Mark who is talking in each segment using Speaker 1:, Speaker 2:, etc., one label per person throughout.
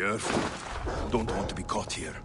Speaker 1: Careful. Don't want to be caught here.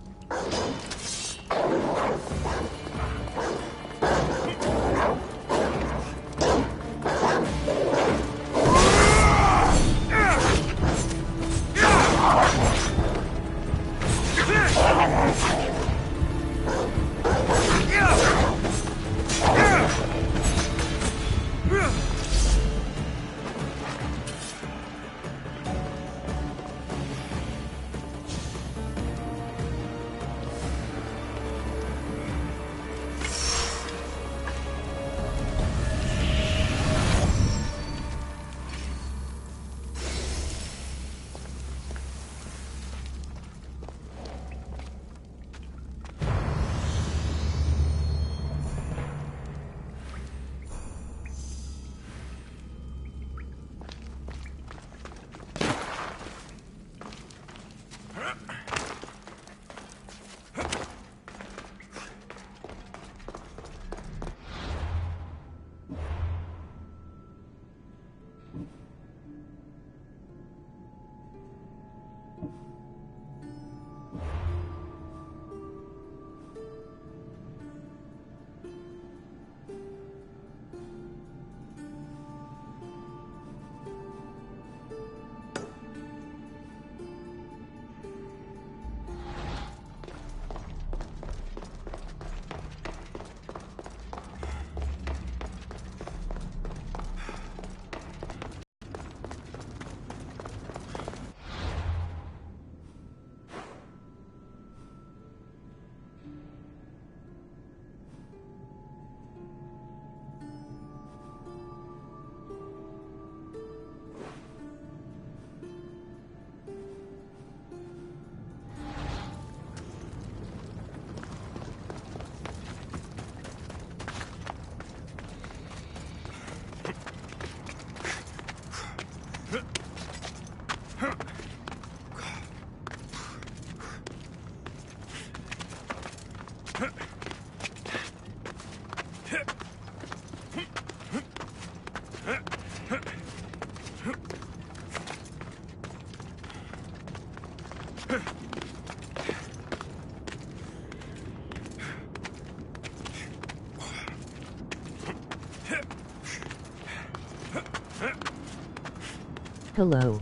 Speaker 2: Hello.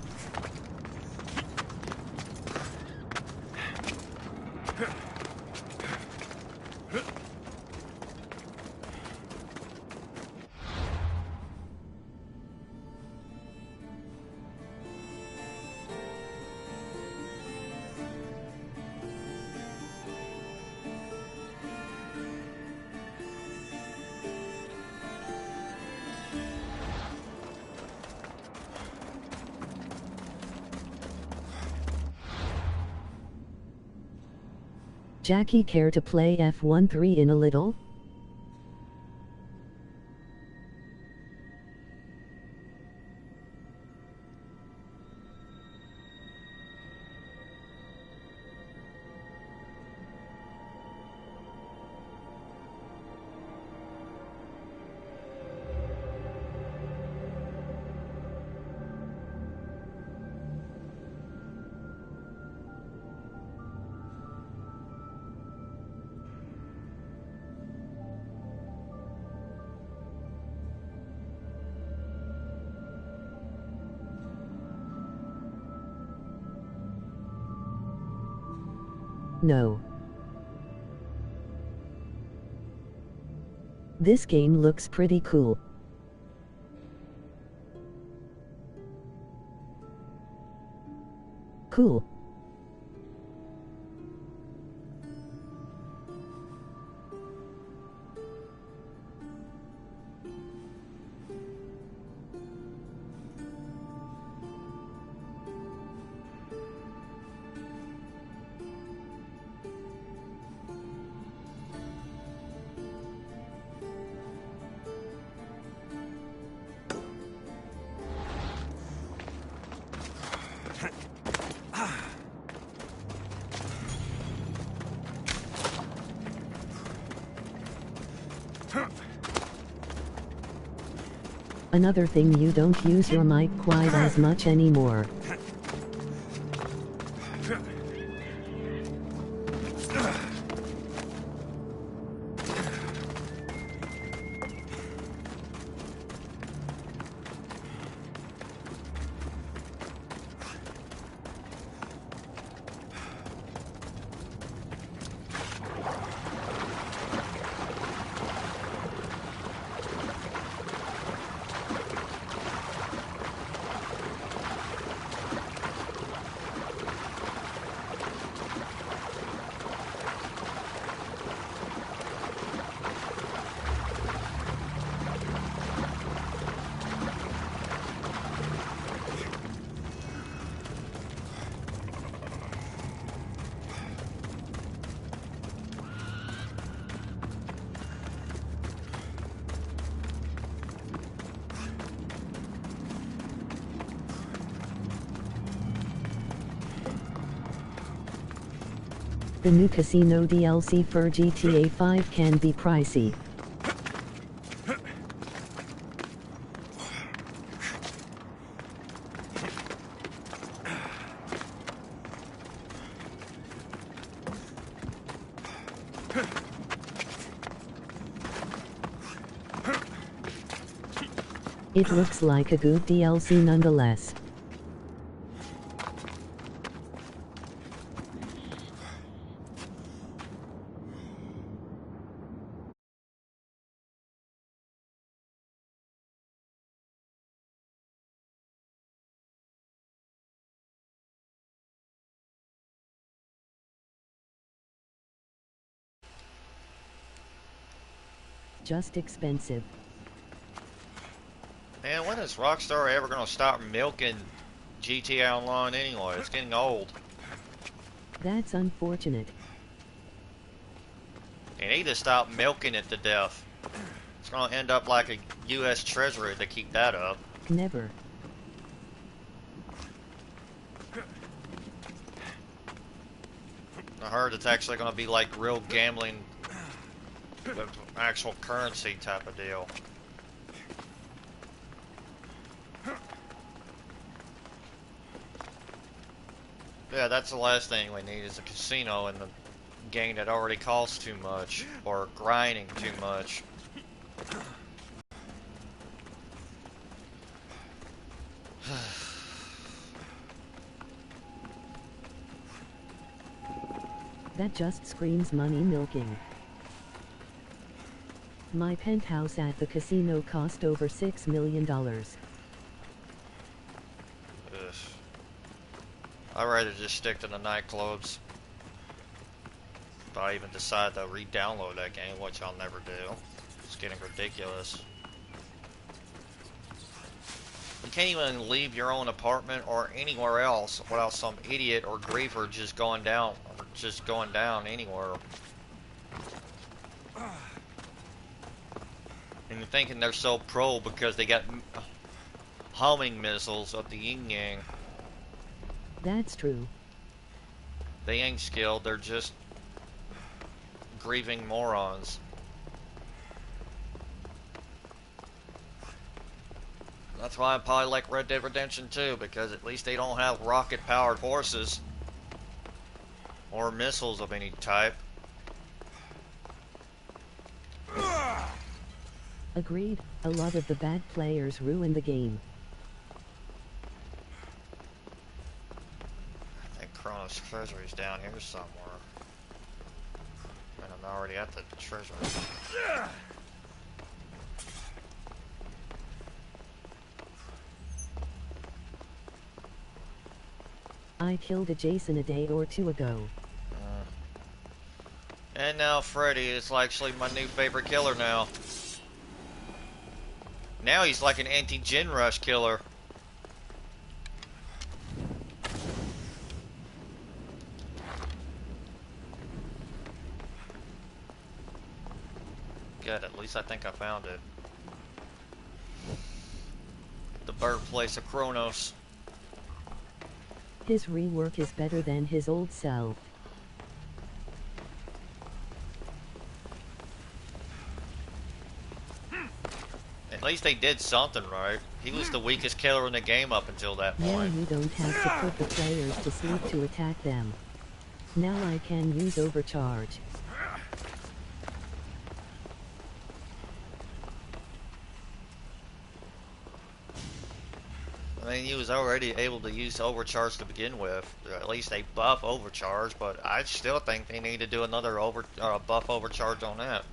Speaker 2: Jackie, care to play F13 in a little? No. This game looks pretty cool. Cool. Another thing, you don't use your mic quite as much anymore. The new casino DLC for GTA 5 can be pricey. It looks like a good DLC nonetheless. Just expensive.
Speaker 3: Man, when is Rockstar ever gonna stop milking GTA Online anyway? It's getting old.
Speaker 2: That's unfortunate.
Speaker 3: They need to stop milking it to death. It's gonna end up like a U.S. Treasury to keep that up.
Speaker 2: Never.
Speaker 3: I heard it's actually gonna be like real gambling with actual currency type of deal. Yeah, that's the last thing we need is a casino in the game that already costs too much or grinding too much.
Speaker 2: That just screams money milking. My penthouse at the casino cost over $6 million.
Speaker 3: Ugh. I'd rather just stick to the nightclubs. If I even decide to re-download that game, which I'll never do. It's getting ridiculous. You can't even leave your own apartment or anywhere else without some idiot or griefer just going down anywhere. And you're thinking they're so pro because they got homing missiles of the yin yang.
Speaker 2: That's true.
Speaker 3: They ain't skilled, they're just grieving morons. That's why I probably like Red Dead Redemption 2, because at least they don't have rocket-powered horses or missiles of any type.
Speaker 2: Agreed, a lot of the bad players ruin the game.
Speaker 3: I think Chronos Treasury's down here somewhere. And I'm already at the treasury.
Speaker 2: I killed a Jason a day or two ago.
Speaker 3: And now Freddy is actually my new favorite killer now. Now he's like an anti-Gen Rush killer. Good, at least I think I found it. The birthplace of Chronos.
Speaker 2: His rework is better than his old self.
Speaker 3: At least they did something right. He was the weakest killer in the game up until that
Speaker 2: Yeah,
Speaker 3: point.
Speaker 2: you don't have to put the players to sleep to attack them. Now I can use overcharge.
Speaker 3: I mean, he was already able to use overcharge to begin with. Or at least they buff overcharge, but I still think they need to do another buff overcharge on that.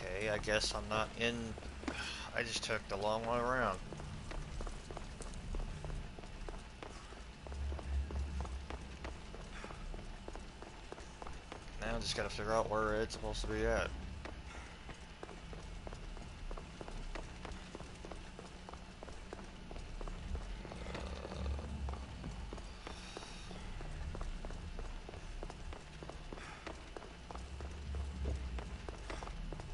Speaker 3: Okay, I guess I'm not in. I just took the long way around. Now I just gotta figure out where it's supposed to be at.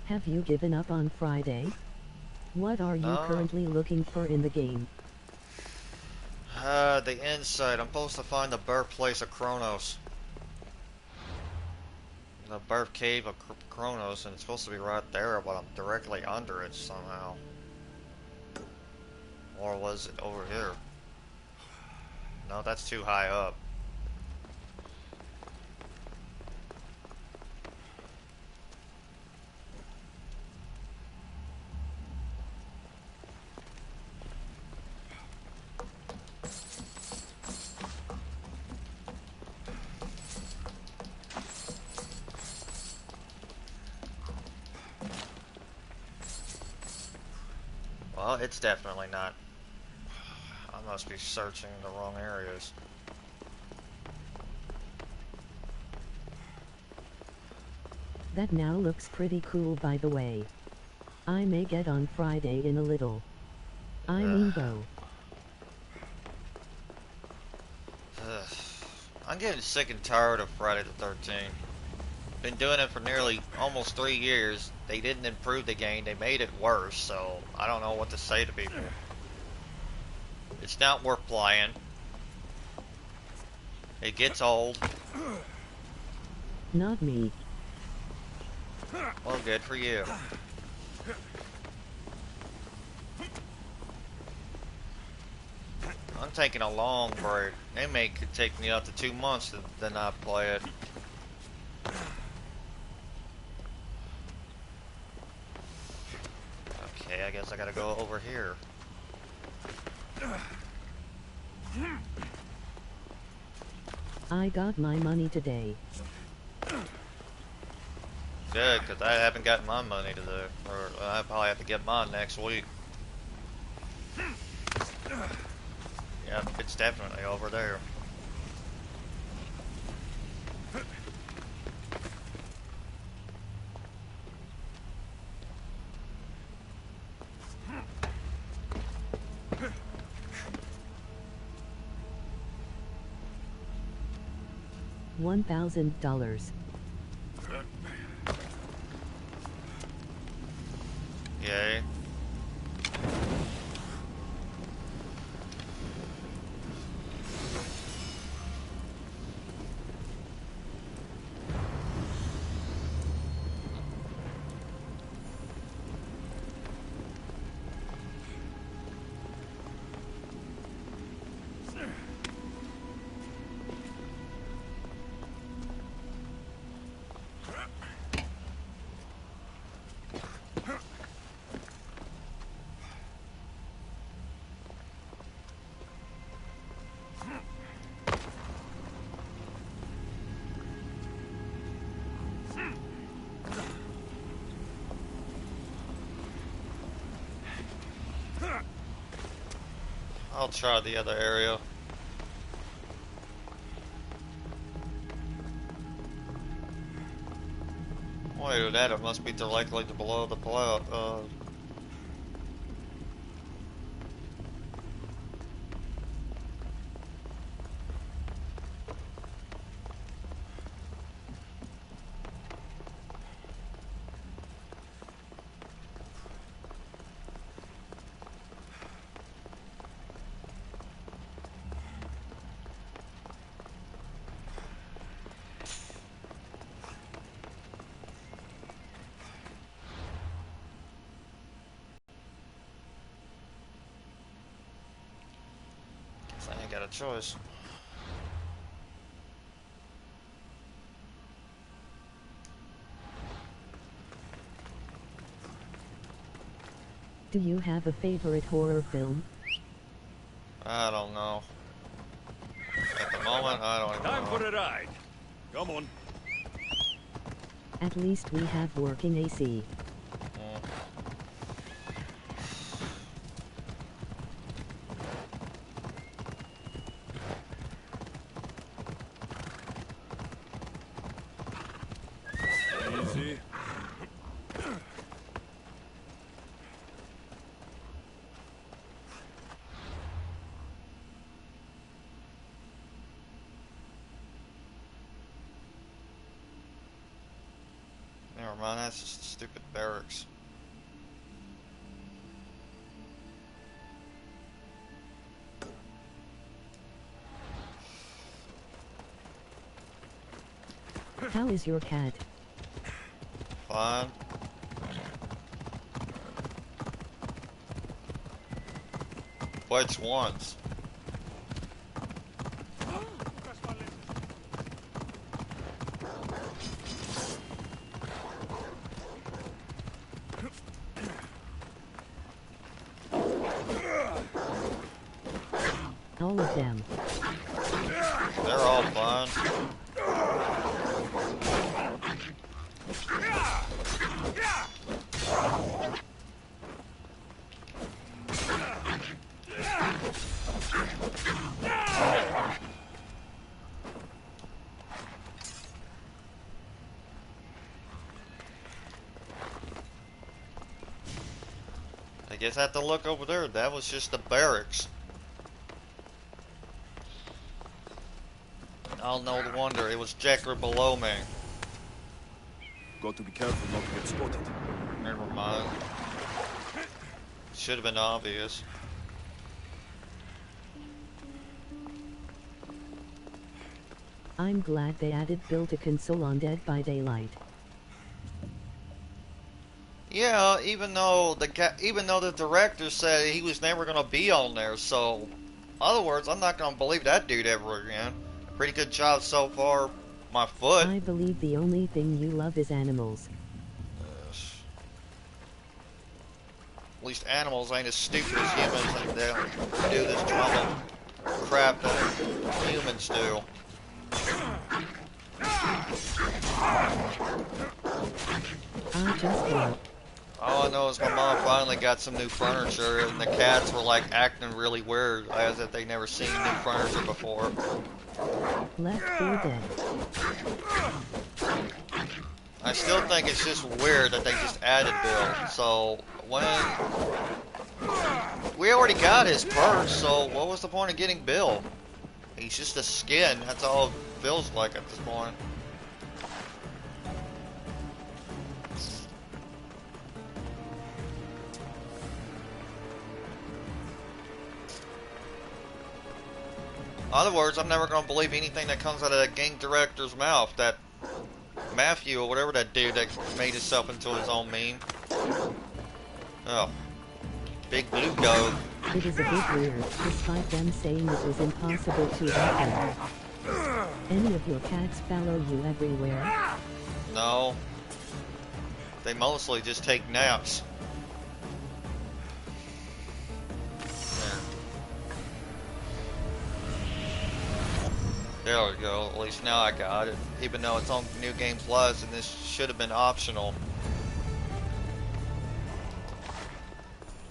Speaker 2: Have you given up on Friday? What are you
Speaker 3: No.
Speaker 2: currently looking for in the game?
Speaker 3: The inside. I'm supposed to find the birthplace of Kronos. The birth cave of Kronos, and it's supposed to be right there, but I'm directly under it somehow. Or was it over here? No, that's too high up. Well, it's definitely not. I must be searching the wrong areas.
Speaker 2: That now looks pretty cool, by the way. I may get on Friday in a little. I mean though.
Speaker 3: I'm getting sick and tired of Friday the 13th. Been doing it for nearly almost 3 years. They didn't improve the game, they made it worse, so I don't know what to say to people. It's not worth playing. It gets old.
Speaker 2: Not me.
Speaker 3: Well, good for you. I'm taking a long break. It could take me up to 2 months to not play it. Okay, I guess I gotta go over here.
Speaker 2: I got my money today.
Speaker 3: Good, because I haven't gotten my money today. Or I probably have to get mine next week. Yep, it's definitely over there.
Speaker 2: $1,000.
Speaker 3: Yay. I'll try the other area. Wait, that it must be directly below the I ain't got a choice.
Speaker 2: Do you have a favorite horror film?
Speaker 3: I don't know. At the moment, I don't even
Speaker 1: Time
Speaker 3: know.
Speaker 1: for a ride. Come on.
Speaker 2: At least we have working AC.
Speaker 3: Mm.
Speaker 1: Easy.
Speaker 3: Never mind, that's just stupid barracks.
Speaker 2: How is your cat?
Speaker 3: Fine. Which ones?
Speaker 2: All of them.
Speaker 3: They're all fine. I guess I have to look over there. That was just the barracks. Oh, no wonder. It was Jacker below me.
Speaker 1: Got to be careful not to get spotted.
Speaker 3: Never mind. Should have been obvious.
Speaker 2: I'm glad they added build a console on Dead by Daylight.
Speaker 3: Yeah, even though the director said he was never gonna be on there, so in other words, I'm not gonna believe that dude ever again. Pretty good job so far. My foot.
Speaker 2: I believe the only thing you love is animals.
Speaker 3: At least animals ain't as stupid as humans, and they don't do this trouble crap that humans do.
Speaker 2: I just love.
Speaker 3: All I know is my mom finally got some new furniture, and the cats were like acting really weird, as if they never seen new furniture before.
Speaker 2: Left 4 Dead.
Speaker 3: I still think it's just weird that they just added Bill. So when we already got his purse, so what was the point of getting Bill? He's just a skin. That's all it feels like at this point. In other words, I'm never going to believe anything that comes out of that game director's mouth. That Matthew, or whatever that dude that made himself into his own meme. Oh. Big blue dog.
Speaker 2: It is a bit weird, despite them saying it was impossible to happen. Any of your cats follow you everywhere?
Speaker 3: No. They mostly just take naps. There we go. At least now I got it. Even though it's on New Game Plus, and this should have been optional.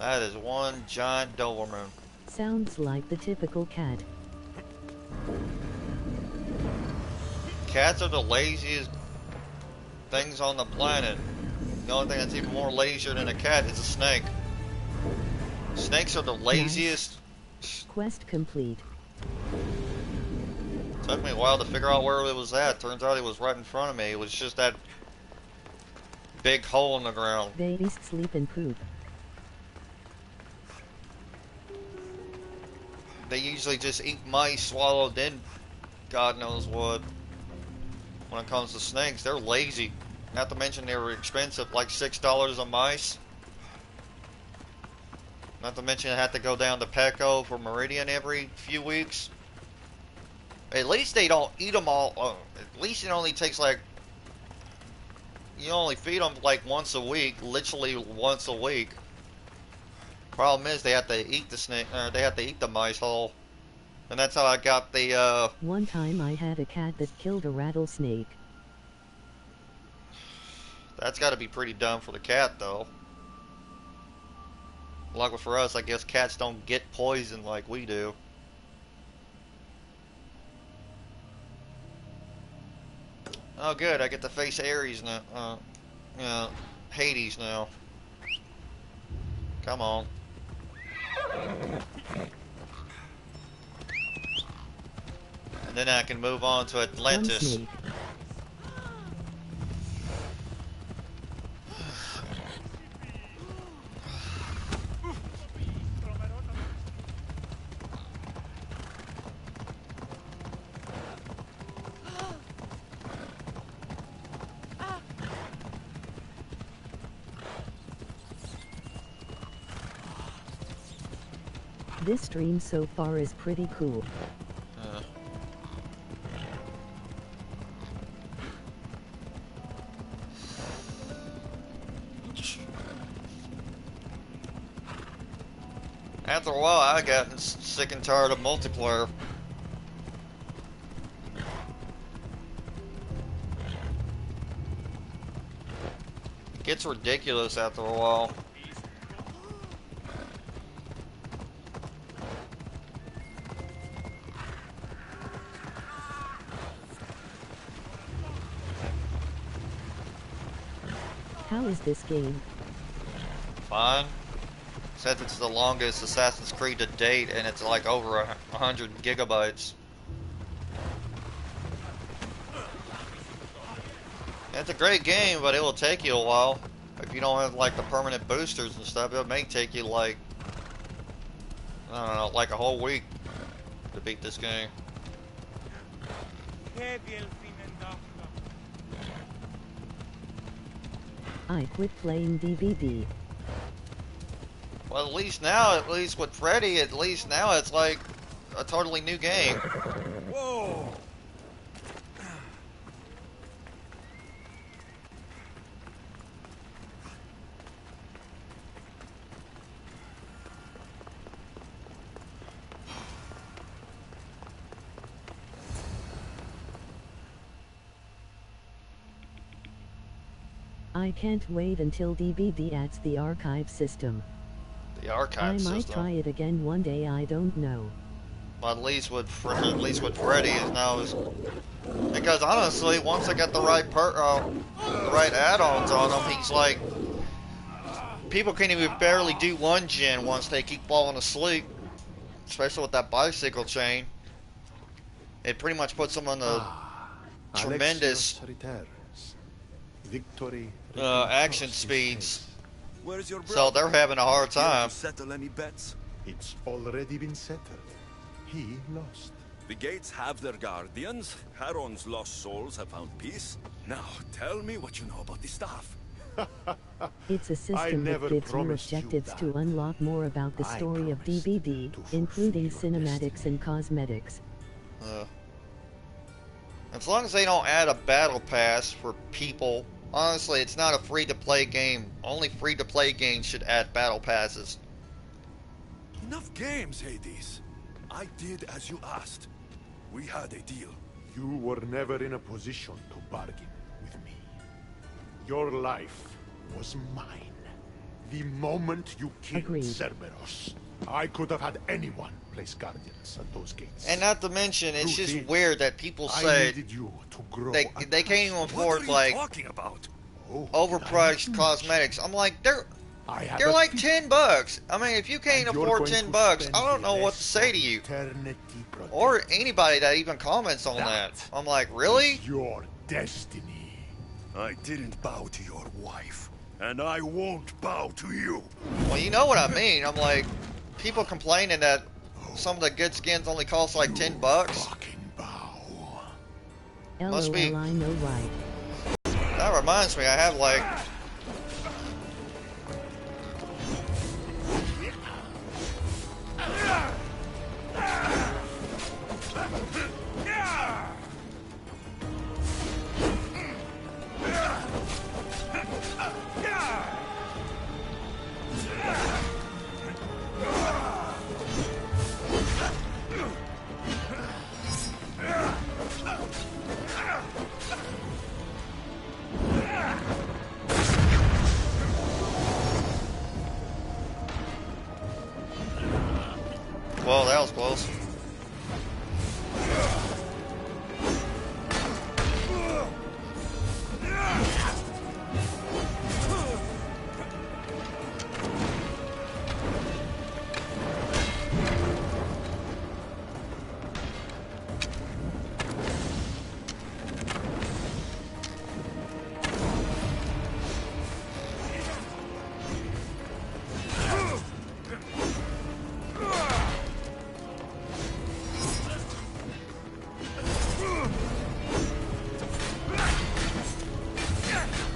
Speaker 3: That is one giant Doberman.
Speaker 2: Sounds like the typical cat.
Speaker 3: Cats are the laziest things on the planet. The only thing that's even more lazier than a cat is a snake. Snakes are the laziest.
Speaker 2: Quest complete.
Speaker 3: Took me a while to figure out where it was at. Turns out it was right in front of me. It was just that big hole in the ground.
Speaker 2: Babies sleep and poop.
Speaker 3: They usually just eat mice, swallow, then God knows what. When it comes to snakes, they're lazy. Not to mention they were expensive, like $6 a mice. Not to mention I have to go down to Petco for Meridian every few weeks. At least they don't eat them all. At least it only takes like, you only feed them like once a week, literally once a week. Problem is they have to eat the snake, they have to eat the mice whole. And that's how I got the,
Speaker 2: One time I had a cat that killed a rattlesnake.
Speaker 3: that's gotta be pretty dumb for the cat though. Luckily for us, I guess cats don't get poisoned like we do. Oh good, I get to face Ares now, Hades now. Come on. And then I can move on to Atlantis.
Speaker 2: Snake. This stream so far is pretty cool.
Speaker 3: After a while, I got sick and tired of multiplayer. It gets ridiculous after a while.
Speaker 2: How is this game?
Speaker 3: Fine. Says it's the longest Assassin's Creed to date, and it's like over 100 gigabytes. It's a great game, but it will take you a while. If you don't have like the permanent boosters and stuff, it may take you like, I don't know, like a whole week to beat this game.
Speaker 2: I quit playing DBD.
Speaker 3: Well, at least now, at least with Freddy, at least now it's like a totally new game.
Speaker 1: Whoa!
Speaker 2: I can't wait until DBD adds the archive system.
Speaker 3: The archive
Speaker 2: I might
Speaker 3: system.
Speaker 2: try it again one day, I don't know.
Speaker 3: Well, at least with Freddy is now is because honestly, once I got the right add-ons on him, he's like people can't even barely do one gen once they keep falling asleep, especially with that bicycle chain. It pretty much puts them on the tremendous
Speaker 4: Victory
Speaker 3: action speeds.
Speaker 1: Where's your
Speaker 3: So they're having a hard
Speaker 1: You want
Speaker 3: time.
Speaker 1: to settle any bets?
Speaker 4: It's already been settled. He lost.
Speaker 1: The gates have their guardians. Charon's lost souls have found peace. Now, tell me what you know about the staff.
Speaker 2: It's a system that
Speaker 4: never
Speaker 2: gives you
Speaker 4: promised you
Speaker 2: objectives
Speaker 4: that.
Speaker 2: to unlock more about the
Speaker 4: I
Speaker 2: story of
Speaker 4: promised
Speaker 2: DBD,
Speaker 4: to
Speaker 2: including
Speaker 4: fulfill your
Speaker 2: cinematics and cosmetics.
Speaker 3: As long as they don't add a battle pass for people, honestly, it's not a free-to-play game. Only free-to-play games should add battle passes.
Speaker 1: Enough games, Hades. I did as you asked. We had a deal.
Speaker 4: You were never in a position to bargain with me. Your life was mine. The moment you killed
Speaker 2: Agreed.
Speaker 4: Cerberus, I could have had anyone place guardians at those gates.
Speaker 3: And not to mention, it's
Speaker 4: Truth
Speaker 3: just
Speaker 4: is,
Speaker 3: weird that people
Speaker 4: I
Speaker 3: say
Speaker 4: needed you to grow.
Speaker 3: they
Speaker 4: and
Speaker 3: can't even
Speaker 1: What are
Speaker 3: afford
Speaker 1: you
Speaker 3: like
Speaker 1: talking about?
Speaker 4: Oh,
Speaker 3: overpriced
Speaker 4: did I mention
Speaker 3: cosmetics. I'm like, they're
Speaker 4: I
Speaker 3: they're
Speaker 4: have a
Speaker 3: like
Speaker 4: feeling
Speaker 3: $10. I mean, if you can't
Speaker 4: and you're
Speaker 3: afford
Speaker 4: going to
Speaker 3: $10,
Speaker 4: spend
Speaker 3: I don't know
Speaker 4: the
Speaker 3: what to
Speaker 4: rest
Speaker 3: say
Speaker 4: of
Speaker 3: to you
Speaker 4: eternity
Speaker 3: or
Speaker 4: protecting
Speaker 3: anybody that even comments on that.
Speaker 4: That
Speaker 3: I'm like, really?
Speaker 4: your destiny.
Speaker 1: I didn't bow to your wife, and I won't bow to you.
Speaker 3: Well, you know what I mean. I'm like, people complaining that some of the good skins only cost like $10.
Speaker 4: Fucking bow.
Speaker 3: Must be-
Speaker 2: LOL, I know right.
Speaker 3: That reminds me, I have like was close.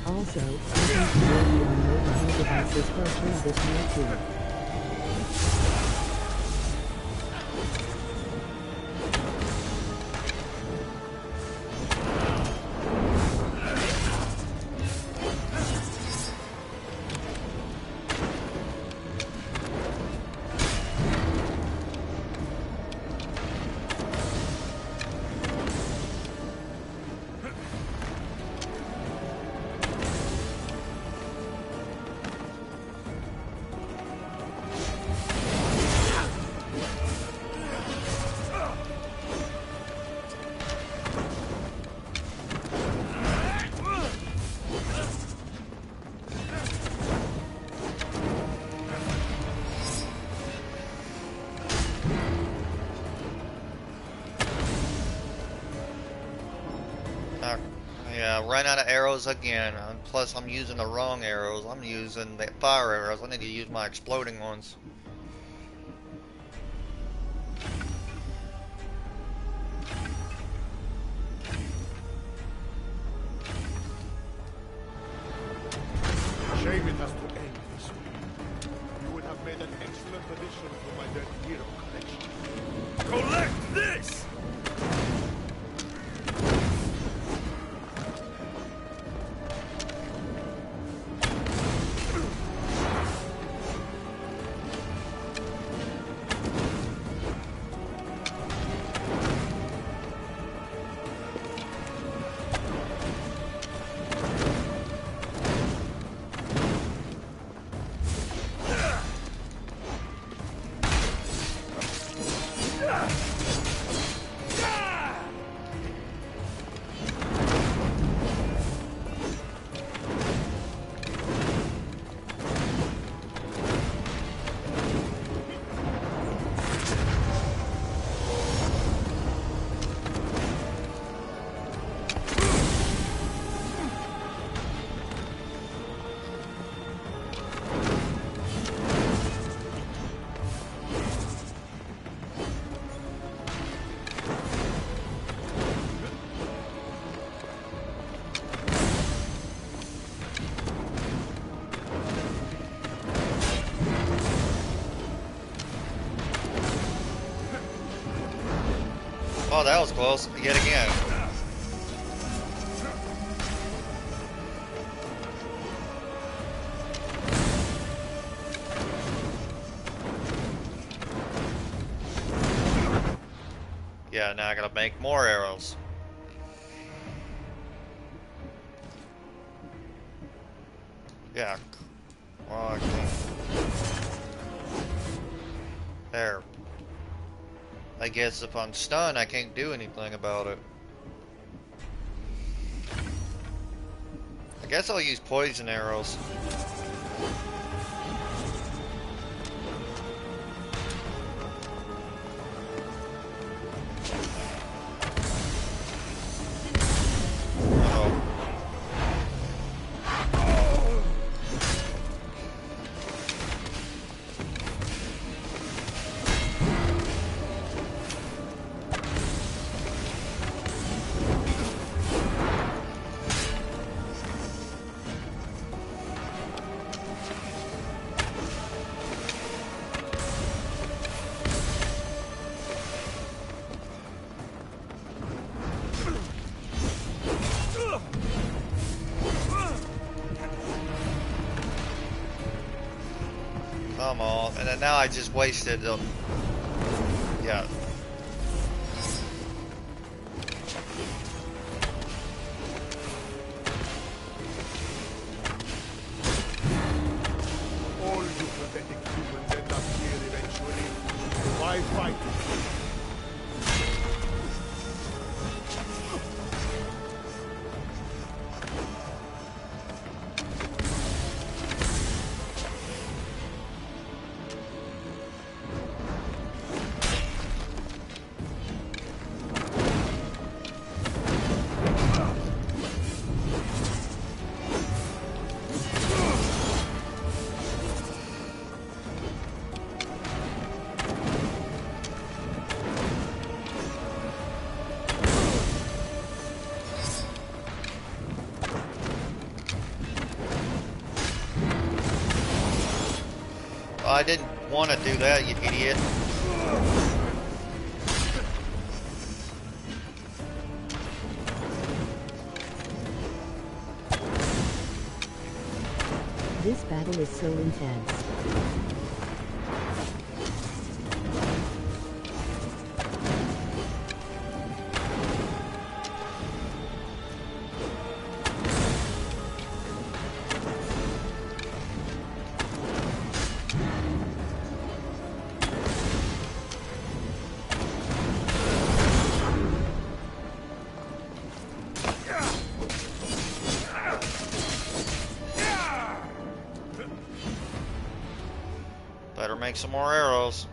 Speaker 2: Also, I think you will be on mobile devices for sure this year too.
Speaker 3: Yeah, ran out of arrows again. And plus, I'm using the wrong arrows. I'm using the fire arrows. I need to use my exploding ones.
Speaker 4: Shame it has to end this way. You would have made an excellent addition to my dead hero collection.
Speaker 1: Collect this!
Speaker 3: Oh, that was close. Yet again. Yeah, now I gotta make more arrows. Yeah. Well, I can't. There. I guess if I'm stunned, I can't do anything about it. I guess I'll use poison arrows. Come on, and then now I just wasted them. Yeah.
Speaker 4: All you pathetic humans end up here eventually. Why fight?
Speaker 3: I didn't want to do that, you idiot.
Speaker 2: This battle is so intense.
Speaker 3: Better make some more arrows.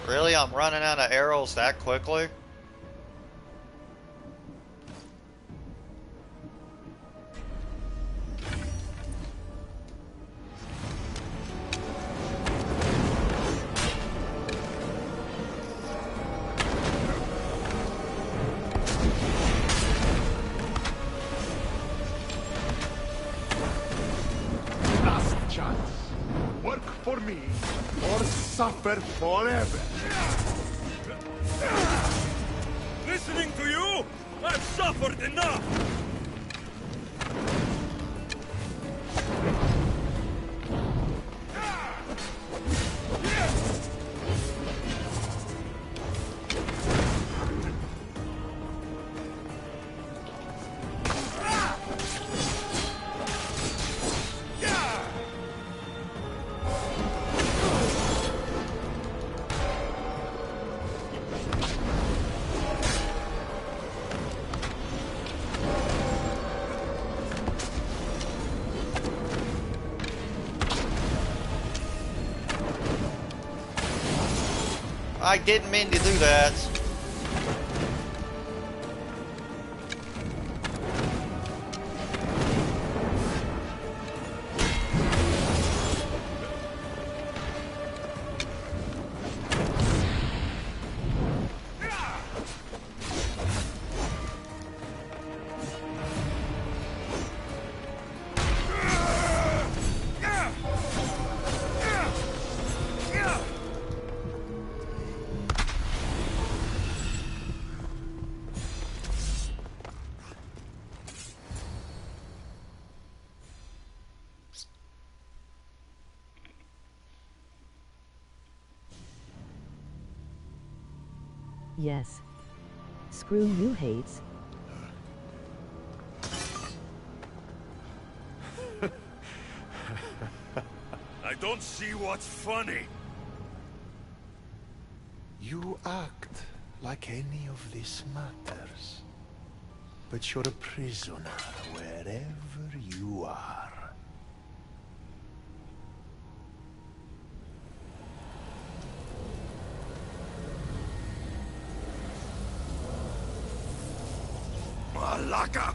Speaker 3: Really? I'm running out of arrows that quickly?
Speaker 4: Last chance. Work for me or suffer forever.
Speaker 1: Listening to you? I've suffered enough!
Speaker 3: I didn't mean to do that.
Speaker 2: Yes. Screw you, Hates.
Speaker 1: I don't see what's funny.
Speaker 4: You act like any of this matters. but you're a prisoner wherever you are.
Speaker 1: Malaka!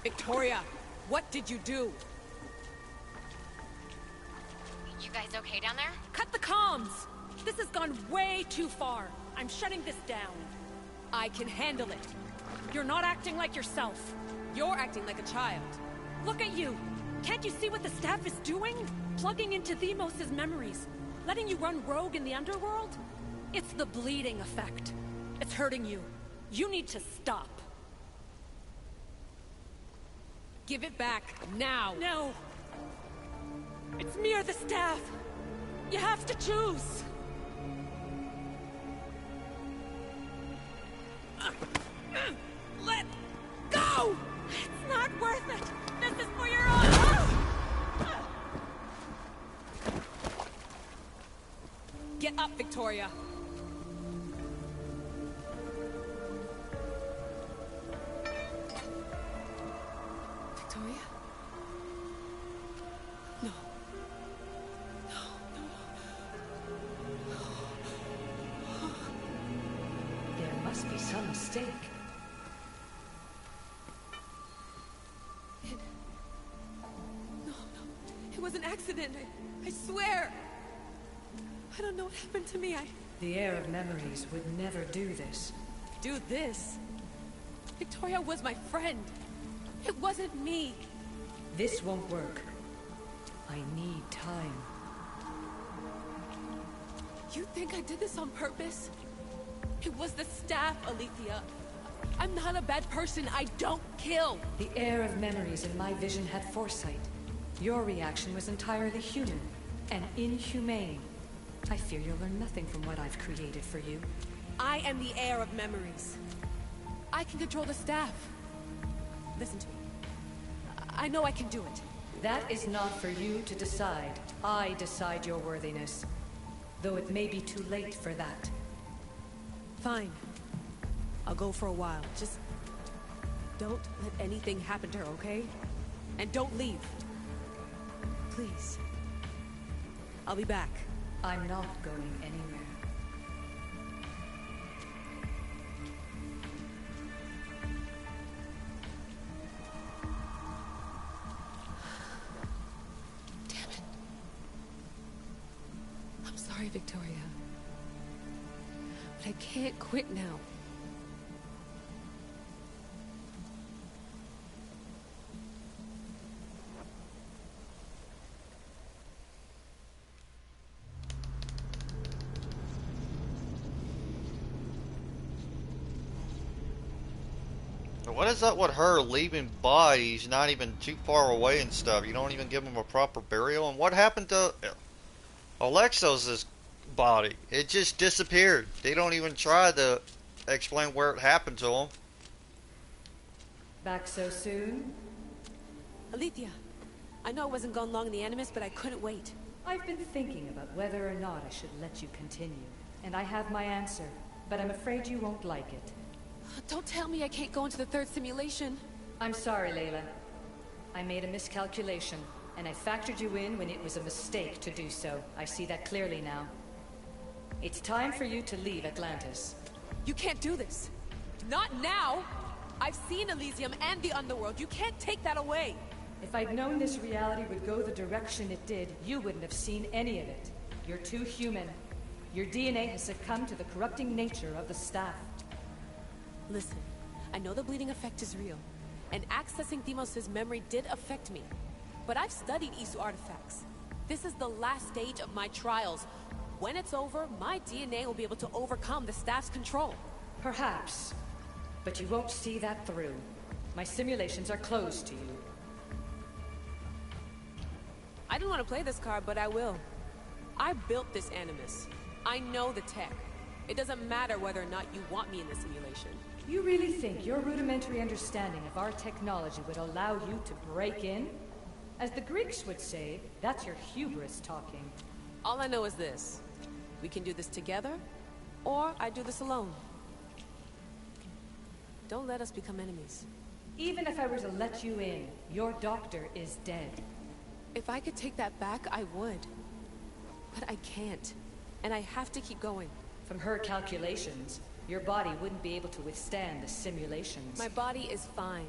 Speaker 5: Victoria, what did you do?
Speaker 6: You guys okay down there?
Speaker 5: Cut the comms! This has gone way too far. I'm shutting this down. I can handle it. You're not acting like yourself. You're acting like a child. Look at you! Can't you see what the staff is doing? Plugging into Deimos' memories. Letting you run rogue in the underworld? It's the bleeding effect. It's hurting you. You need to stop. Give it back, now! No! It's me or the staff! You have to choose! Let go! It's not worth it! This is for your own... Get up, Victoria! Victoria? No.
Speaker 7: There must be some mistake.
Speaker 5: No. It was an accident. I swear. I don't know what happened to me.
Speaker 7: The heir of memories would never do this.
Speaker 5: Do this? Victoria was my friend. It wasn't me.
Speaker 7: This won't work. I need time.
Speaker 5: You think I did this on purpose? It was the staff, Alethea. I'm not a bad person. I don't kill.
Speaker 7: The heir of memories in my vision had foresight. Your reaction was entirely human and inhumane. I fear you'll learn nothing from what I've created for you.
Speaker 5: I am the heir of memories. I can control the staff. Listen to me. I know I can do it.
Speaker 7: That is not for you to decide. I decide your worthiness. Though it may be too late for that.
Speaker 5: Fine. I'll go for a while. Just don't let anything happen to her, okay? And don't leave. Please. I'll be back.
Speaker 7: I'm not going anywhere.
Speaker 5: Damn it. I'm sorry, Victoria. But I can't quit now.
Speaker 3: What is up with her leaving bodies not even too far away and stuff? You don't even give them a proper burial? And what happened to Alexos' body? It just disappeared. They don't even try to explain where it happened to him.
Speaker 7: Back so soon?
Speaker 5: Alethea, I know I wasn't gone long in the Animus, but I couldn't wait.
Speaker 7: I've been thinking about whether or not I should let you continue. And I have my answer, but I'm afraid you won't like it.
Speaker 5: Don't tell me I can't go into the third simulation.
Speaker 7: I'm sorry, Layla. I made a miscalculation, and I factored you in when it was a mistake to do so. I see that clearly now. It's time for you to leave Atlantis.
Speaker 5: You can't do this. Not now! I've seen Elysium and the Underworld. You can't take that away!
Speaker 7: If I'd known this reality would go the direction it did, you wouldn't have seen any of it. You're too human. Your DNA has succumbed to the corrupting nature of the staff.
Speaker 5: Listen, I know the bleeding effect is real, and accessing Deimos' memory did affect me. but I've studied Isu artifacts. This is the last stage of my trials. When it's over, my DNA will be able to overcome the staff's control.
Speaker 7: Perhaps. But you won't see that through. My simulations are closed to you.
Speaker 5: I didn't want to play this card, but I will. I built this Animus. I know the tech. It doesn't matter whether or not you want me in the simulation.
Speaker 7: You really think your rudimentary understanding of our technology would allow you to break in? As the Greeks would say, that's your hubris talking.
Speaker 5: All I know is this. We can do this together, or I do this alone. Don't let us become enemies.
Speaker 7: Even if I were to let you in, your doctor is dead.
Speaker 5: If I could take that back, I would. But I can't. And I have to keep going.
Speaker 7: From her calculations, your body wouldn't be able to withstand the simulations.
Speaker 5: My body is fine.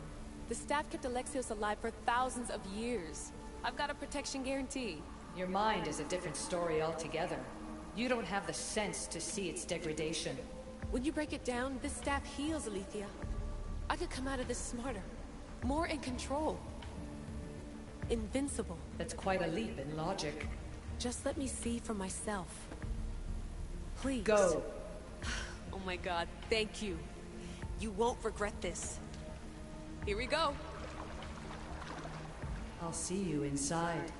Speaker 5: The staff kept Alexios alive for thousands of years. I've got a protection guarantee.
Speaker 7: Your mind is a different story altogether. You don't have the sense to see its degradation.
Speaker 5: When you break it down, this staff heals, Alethea. I could come out of this smarter, more in control. Invincible.
Speaker 7: That's quite a leap in logic.
Speaker 5: Just let me see for myself. Please.
Speaker 7: Go.
Speaker 5: Oh my god, thank you. You won't regret this. Here we go.
Speaker 7: I'll see you inside.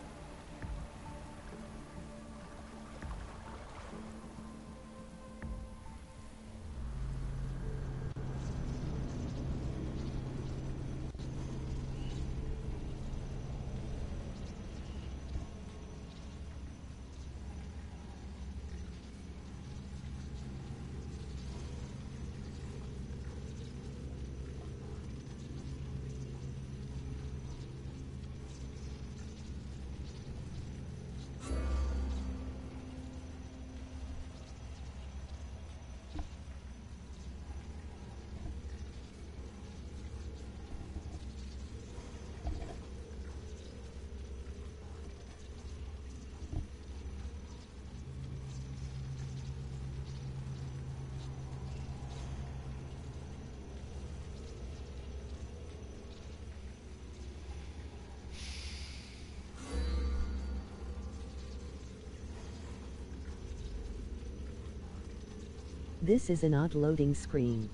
Speaker 2: This is an odd loading screen.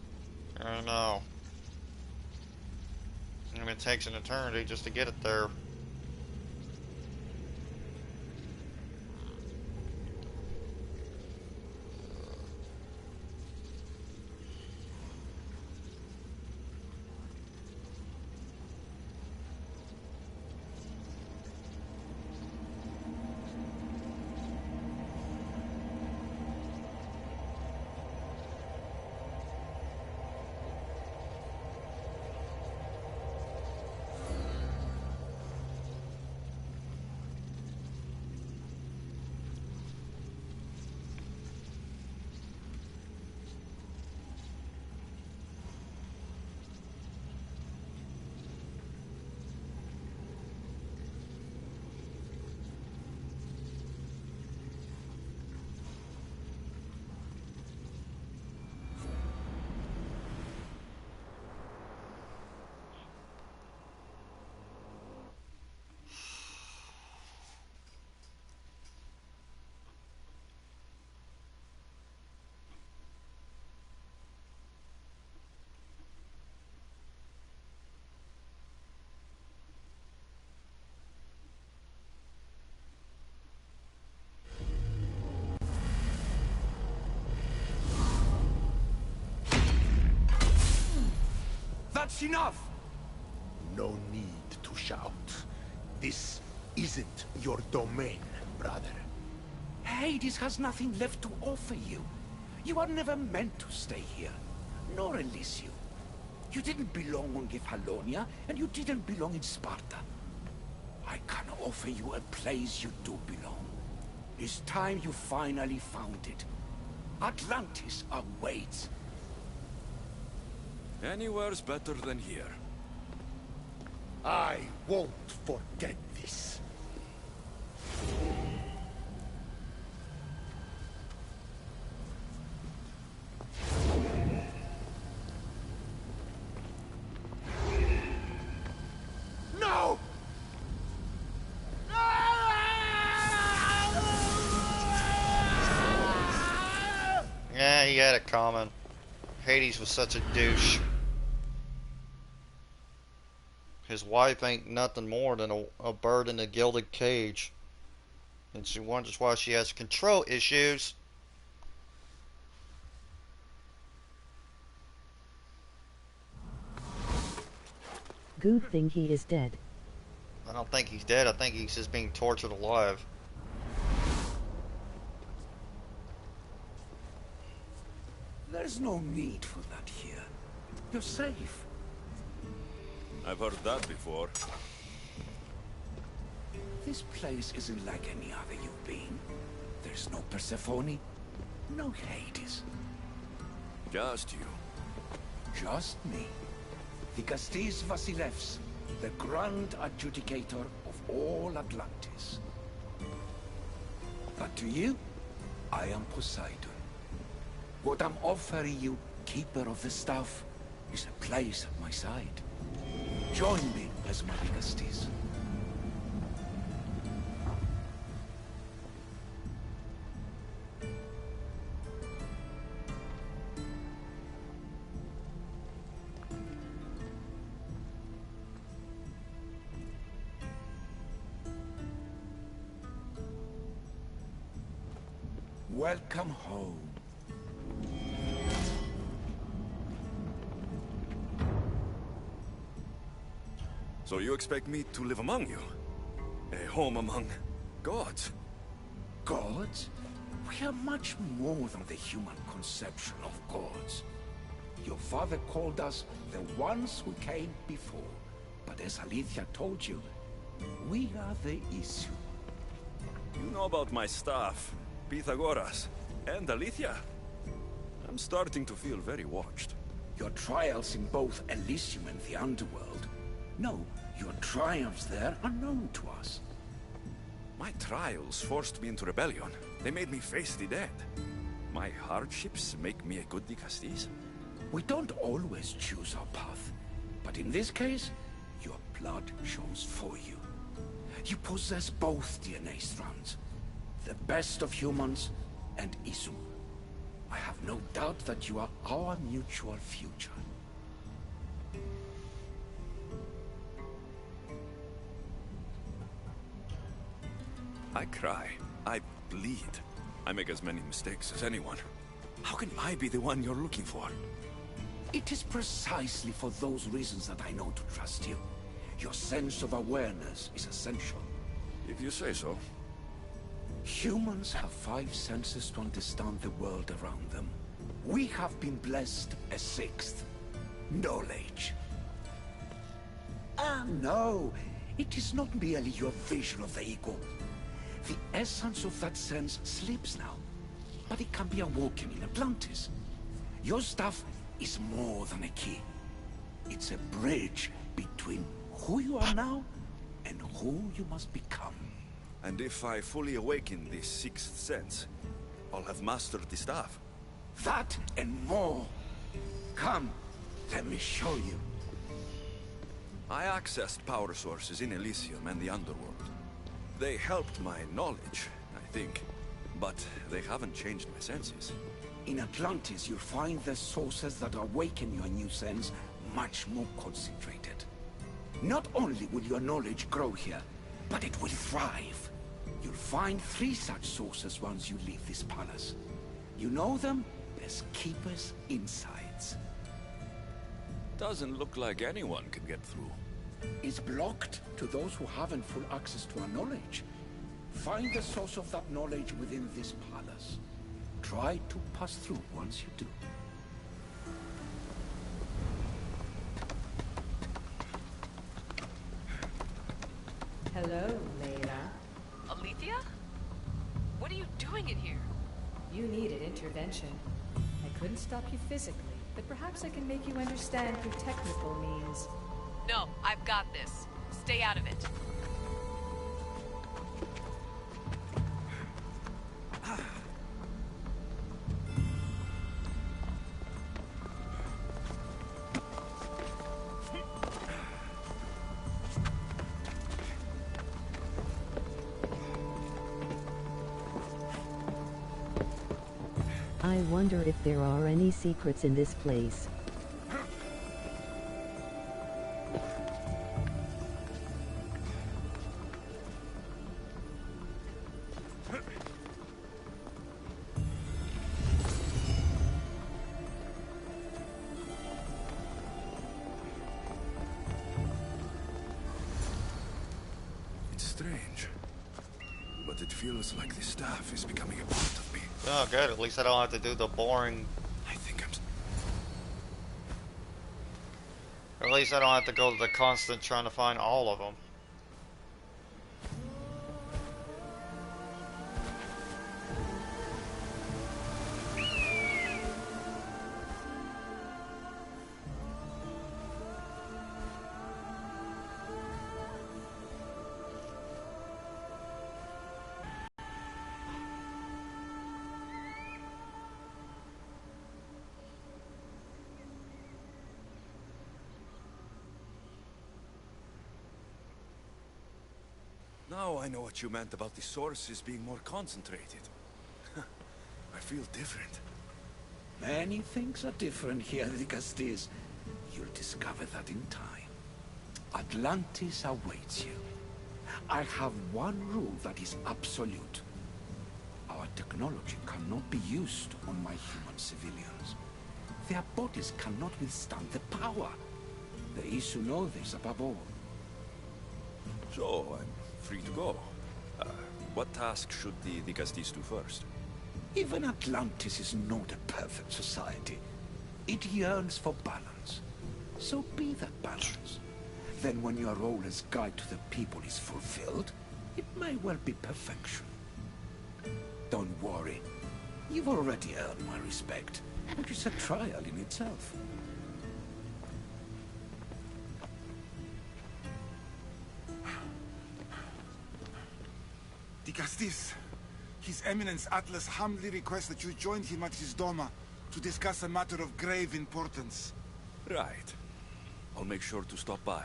Speaker 3: I know. And it takes an eternity just to get it there.
Speaker 8: That's enough!
Speaker 4: No need to shout. This isn't your domain, brother.
Speaker 8: Hades has nothing left to offer you. You are never meant to stay here, nor Elysium. You didn't belong on Kefalonia, and you didn't belong in Sparta. I can offer you a place you do belong. It's time you finally found it. Atlantis awaits.
Speaker 1: Anywhere's better than here.
Speaker 4: I won't forget this. No!
Speaker 3: Yeah, he had it coming. Hades was such a douche. His wife ain't nothing more than a bird in a gilded cage. And she wonders why she has control issues.
Speaker 2: Good thing he is dead.
Speaker 3: I don't think he's dead. I think he's just being tortured alive.
Speaker 8: There's no need for that here. You're safe.
Speaker 1: I've heard that before.
Speaker 8: This place isn't like any other you've been. There's no Persephone, no Hades.
Speaker 1: Just you.
Speaker 8: Just me. Vikastis Vasilevs, the Grand Adjudicator of all Atlantis. But to you, I am Poseidon. What I'm offering you, Keeper of the Staff, is a place at my side. Join me as my Vikastis. Welcome home.
Speaker 1: So you expect me to live among you? A home among gods?
Speaker 8: Gods? We are much more than the human conception of gods. Your father called us the ones who came before. But as Alethea told you, we are the issue.
Speaker 1: You know about my staff, Pythagoras, and Alethea? I'm starting to feel very watched.
Speaker 8: Your trials in both Elysium and the Underworld. No, your triumphs there are known to us.
Speaker 1: My trials forced me into rebellion. They made me face the dead. My hardships make me a good Vikastis.
Speaker 8: We don't always choose our path, but in this case, your blood shows for you. You possess both DNA strands, the best of humans and Isum. I have no doubt that you are our mutual future.
Speaker 1: I cry. I bleed. I make as many mistakes as anyone. How can I be the one you're looking for?
Speaker 8: It is precisely for those reasons that I know to trust you. Your sense of awareness is essential.
Speaker 1: If you say so.
Speaker 8: Humans have 5 senses to understand the world around them. We have been blessed a 6th. Knowledge. Ah, no. It is not merely your vision of the ego. The essence of that sense slips now. But it can be awoken in Atlantis. Your stuff is more than a key. It's a bridge between who you are now and who you must become.
Speaker 1: And if I fully awaken this 6th sense, I'll have mastered the staff.
Speaker 8: That and more. Come, let me show you.
Speaker 1: I accessed power sources in Elysium and the Underworld. They helped my knowledge, I think. But they haven't changed my senses.
Speaker 8: In Atlantis, you'll find the sources that awaken your new sense much more concentrated. Not only will your knowledge grow here, but it will thrive. You'll find 3 such sources once you leave this palace. You know them as Keeper's Insights.
Speaker 1: Doesn't look like anyone can get through.
Speaker 8: It's blocked to those who haven't full access to our knowledge. Find the source of that knowledge within this palace. Try to pass through once you do.
Speaker 7: Hello, Layla.
Speaker 5: Alethea? What are you doing in here?
Speaker 7: You needed intervention. I couldn't stop you physically, but perhaps I can make you understand through technical means.
Speaker 5: No, I've got this. Stay out of it.
Speaker 2: I wonder if there are any secrets in this place.
Speaker 1: It's strange, but it feels like the staff is becoming a part of me.
Speaker 3: Oh, good. At least I don't have to do the boring.
Speaker 1: I think I'm...
Speaker 3: Or at least I don't have to go to the constant trying to find all of them.
Speaker 1: Now I know what you meant about the sources being more concentrated. I feel different.
Speaker 8: Many things are different here, Lycastes. You'll discover that in time. Atlantis awaits you. I have one rule that is absolute. Our technology cannot be used on my human civilians. Their bodies cannot withstand the power. The Isu know this above all.
Speaker 1: So, I'm free to go. What task should the Lycastes do first?
Speaker 8: Even Atlantis is not a perfect society. It yearns for balance. So be that balance. Then when your role as guide to the people is fulfilled, it may well be perfection. Don't worry. You've already earned my respect, which is a trial in itself.
Speaker 9: Lycastes, His Eminence Atlas humbly requests that you join him at his Doma to discuss a matter of grave importance.
Speaker 1: Right. I'll make sure to stop by.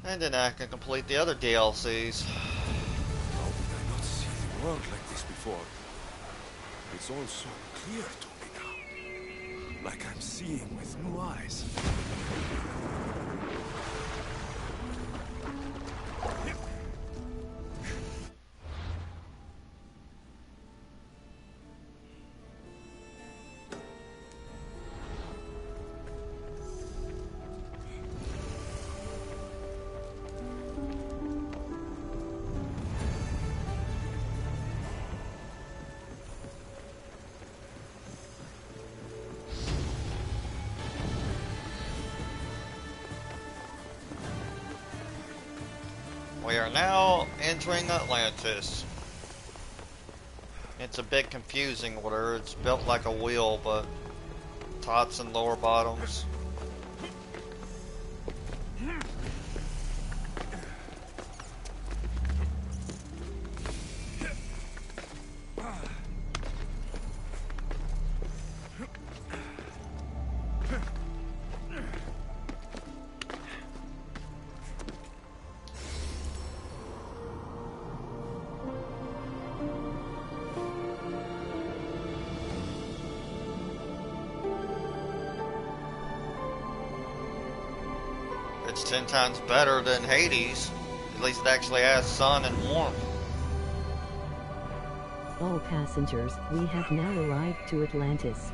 Speaker 3: And then I can complete the other DLCs.
Speaker 1: How did I not see the world like this before? It's all so clear to me now. Like I'm seeing with new eyes.
Speaker 3: We are now entering Atlantis. It's a bit confusing where it's built like a wheel, but tops and lower bottoms. It's 10 times better than Hades. At least it actually has sun and warmth.
Speaker 2: All passengers, we have now arrived to Atlantis.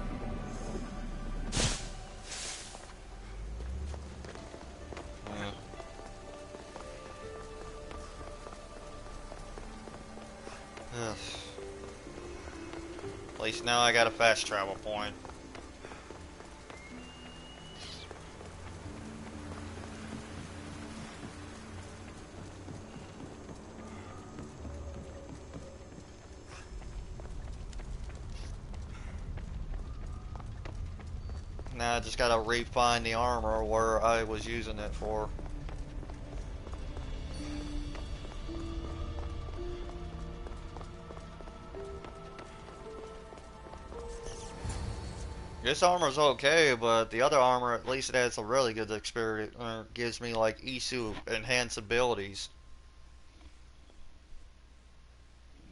Speaker 3: At least now I got a fast travel point. Now I just gotta refine the armor where I was using it for. This armor's okay, but the other armor, at least it has a really good experience, gives me like Isu enhanced abilities.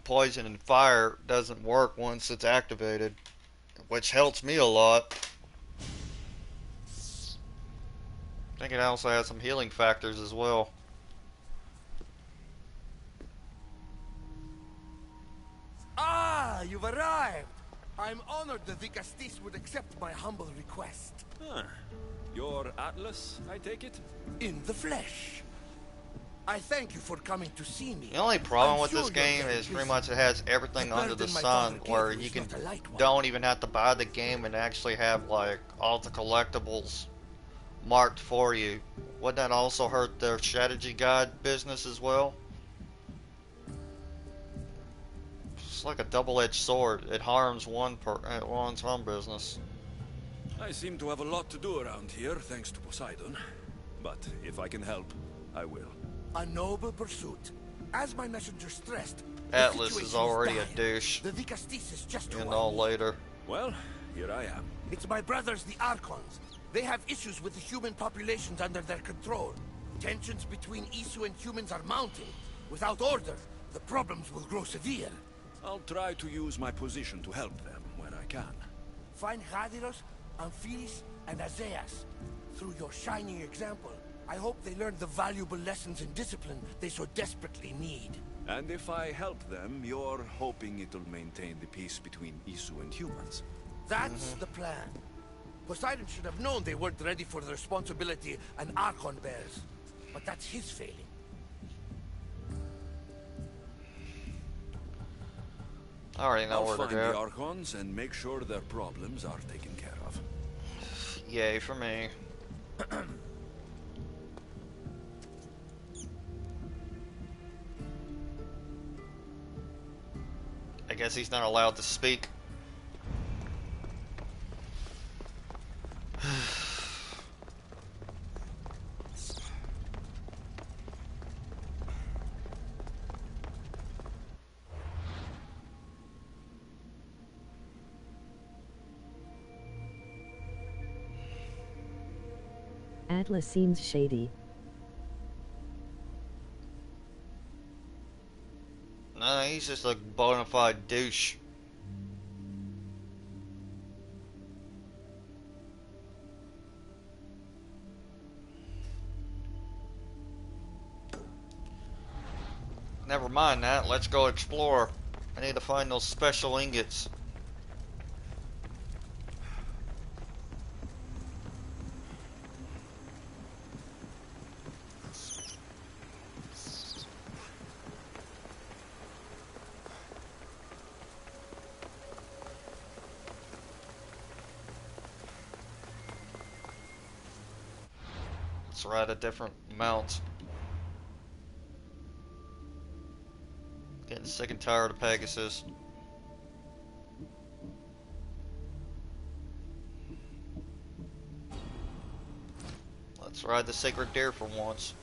Speaker 3: poison and fire doesn't work once it's activated, which helps me a lot. I think it also has some healing factors as well.
Speaker 10: Ah, you've arrived! I'm honored the Vicastis would accept my humble request.
Speaker 1: Huh. You're Atlas, I take it?
Speaker 10: In the flesh. I thank you for coming to see me.
Speaker 3: The only problem
Speaker 10: I'm
Speaker 3: with
Speaker 10: sure
Speaker 3: this
Speaker 10: your
Speaker 3: game
Speaker 10: debt
Speaker 3: is pretty much it has everything
Speaker 10: The
Speaker 3: under the
Speaker 10: burden my
Speaker 3: sun,
Speaker 10: father gave
Speaker 3: where
Speaker 10: you
Speaker 3: you
Speaker 10: is
Speaker 3: can
Speaker 10: not a light one.
Speaker 3: don't even have to buy the game and actually have like all the collectibles marked for you. Would that also hurt their strategy guide business as well? It's like a double-edged sword. It harms one's own business.
Speaker 1: I seem to have a lot to do around here, thanks to Poseidon. But if I can help, I will.
Speaker 10: A noble pursuit. As my messenger stressed,
Speaker 3: Atlas
Speaker 10: the
Speaker 3: is
Speaker 10: situation
Speaker 3: already a
Speaker 10: dire.
Speaker 3: douche.
Speaker 10: The Vicastis is just
Speaker 3: You
Speaker 10: who
Speaker 3: know
Speaker 10: I need.
Speaker 3: later.
Speaker 1: Well, here I am.
Speaker 10: It's my brothers, the Archons. They have issues with the human populations under their control. Tensions between Isu and humans are mounting. Without order, the problems will grow severe.
Speaker 1: I'll try to use my position to help them where I can.
Speaker 10: Find Hadiros, Amphilis, and Azaeas. Through your shining example, I hope they learn the valuable lessons in discipline they so desperately need.
Speaker 1: And if I help them, you're hoping it'll maintain the peace between Isu and humans.
Speaker 10: That's the plan. Poseidon should have known they weren't ready for the responsibility an Archon bears. But that's his failing.
Speaker 3: I already know
Speaker 1: I'll
Speaker 3: where
Speaker 1: find
Speaker 3: to
Speaker 1: the
Speaker 3: go.
Speaker 1: Archons and make sure their problems are taken care of.
Speaker 3: Yay for me. I guess he's not allowed to speak.
Speaker 2: Atlas seems shady.
Speaker 3: Nah, he's just a bona fide douche. Never mind that, let's go explore. I need to find those special ingots. Let's ride a different mount. Getting sick and tired of Pegasus. Let's ride the sacred deer for once.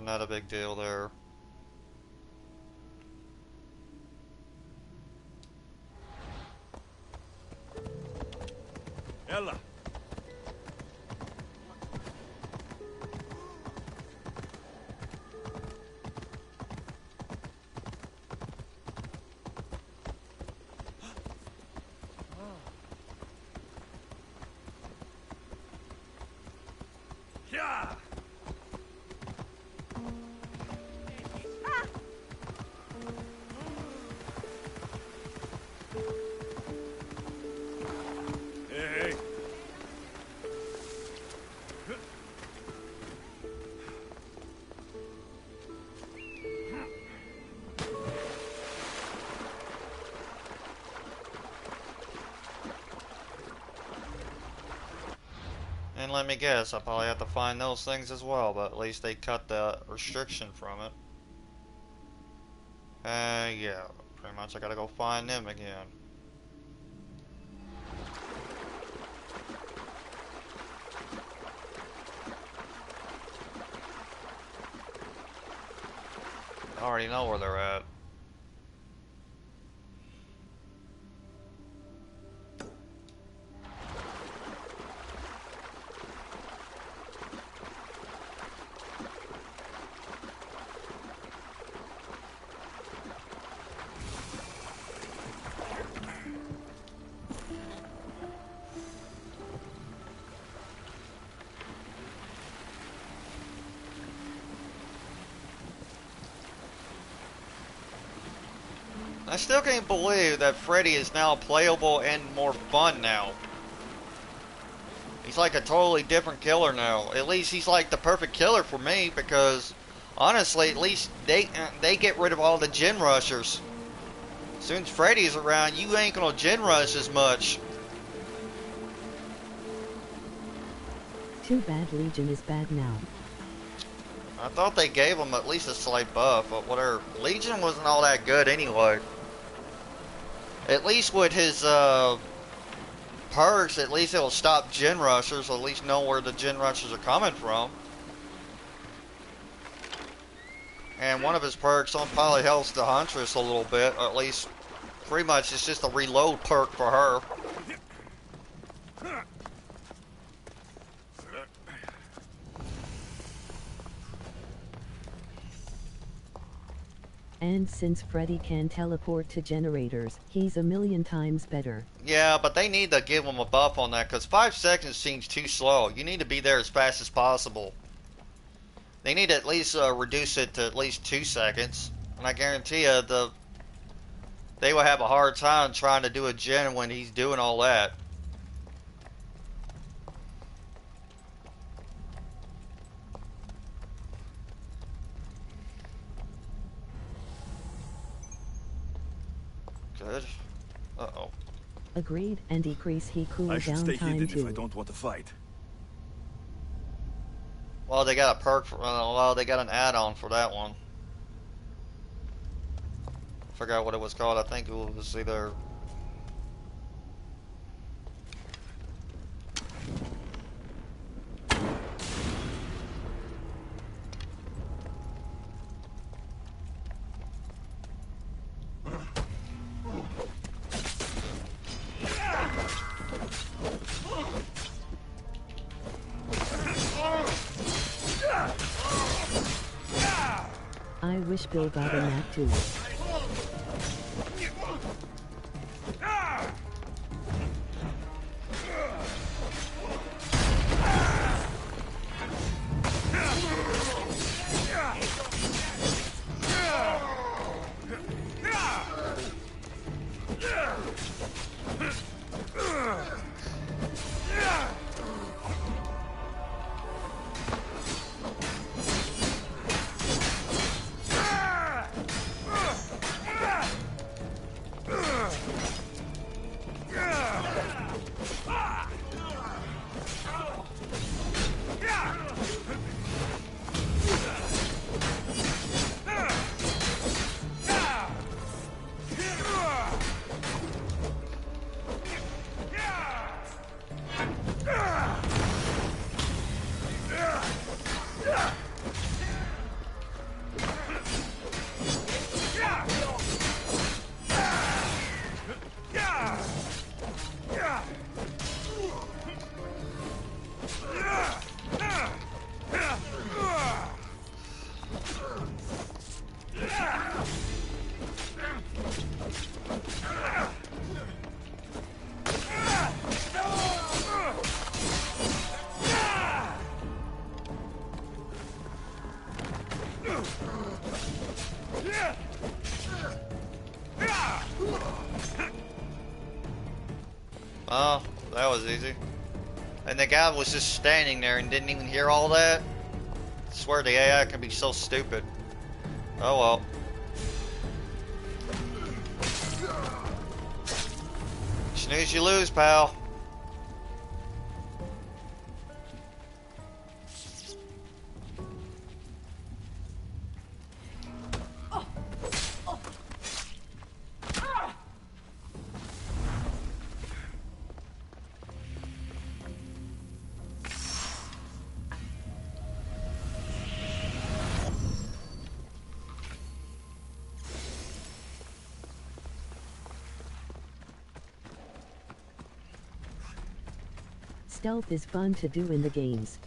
Speaker 3: Not a big deal there.
Speaker 1: Ella! Yeah! Hey!
Speaker 3: And let me guess, I probably have to find those things as well, but at least they cut the restriction from it. Yeah, pretty much I gotta go find them again. already know where they're at. I still can't believe that Freddy is now playable and more fun now. He's like a totally different killer now. At least he's like the perfect killer for me because, honestly, at least they get rid of all the gen rushers. As soon as Freddy's around, you ain't gonna gen rush as much.
Speaker 2: Too bad Legion is bad now.
Speaker 3: I thought they gave him at least a slight buff, but whatever. Legion wasn't all that good anyway. At least with his perks, at least it'll stop gen rushers, or at least know where the gen rushers are coming from. And one of his perks on probably helps the Huntress a little bit, or at least pretty much it's just a reload perk for her.
Speaker 2: And since Freddy can teleport to generators, he's a million times better.
Speaker 3: Yeah, but they need to give him a buff on that, because 5 seconds seems too slow. You need to be there as fast as possible. They need to at least reduce it to at least 2 seconds. And I guarantee you, they will have a hard time trying to do a gen when he's doing all that. Good. Uh-oh.
Speaker 2: Agreed, and decrease he cool
Speaker 1: I should
Speaker 2: down
Speaker 1: stay
Speaker 2: time
Speaker 1: hidden
Speaker 2: too.
Speaker 1: if I don't want to fight.
Speaker 3: Well, they got a perk for, well, they got an add-on for that one. Forgot what it was called. I think it was either...
Speaker 2: I wish Bill got a map too.
Speaker 3: Oh, that was easy. And the guy was just standing there and didn't even hear all that. I swear the AI can be so stupid. Oh well. Snooze, you lose, pal.
Speaker 2: Stealth is fun to do in the games.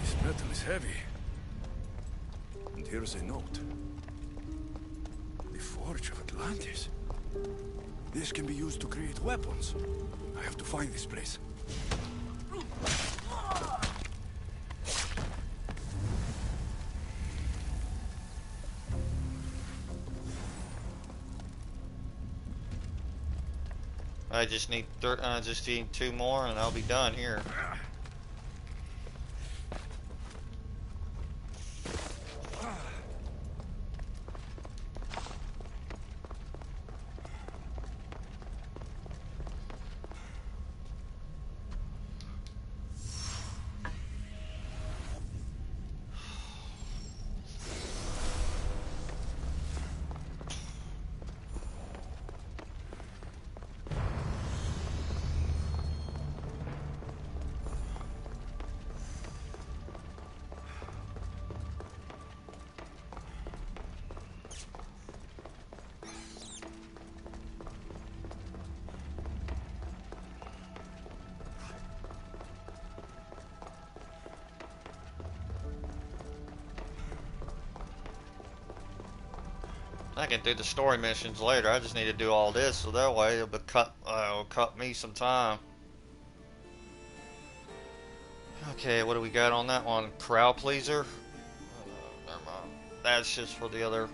Speaker 1: This metal is heavy. And here's a note. The Forge of Atlantis. This can be used to create weapons. I have to find this place.
Speaker 3: I just need 2 more and I'll be done here. I can do the story missions later. I just need to do all this so that way it'll cut me some time. Okay, what do we got on that one? Crowd pleaser? Never mind. That's just for the other.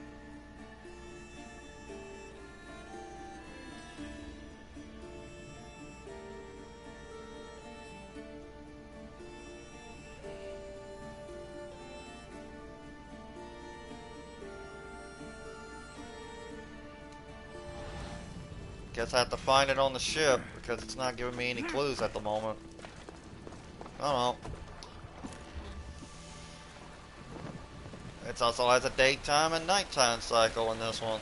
Speaker 3: Guess I have to find it on the ship because it's not giving me any clues at the moment. I don't know. It also has a daytime and nighttime cycle in this one.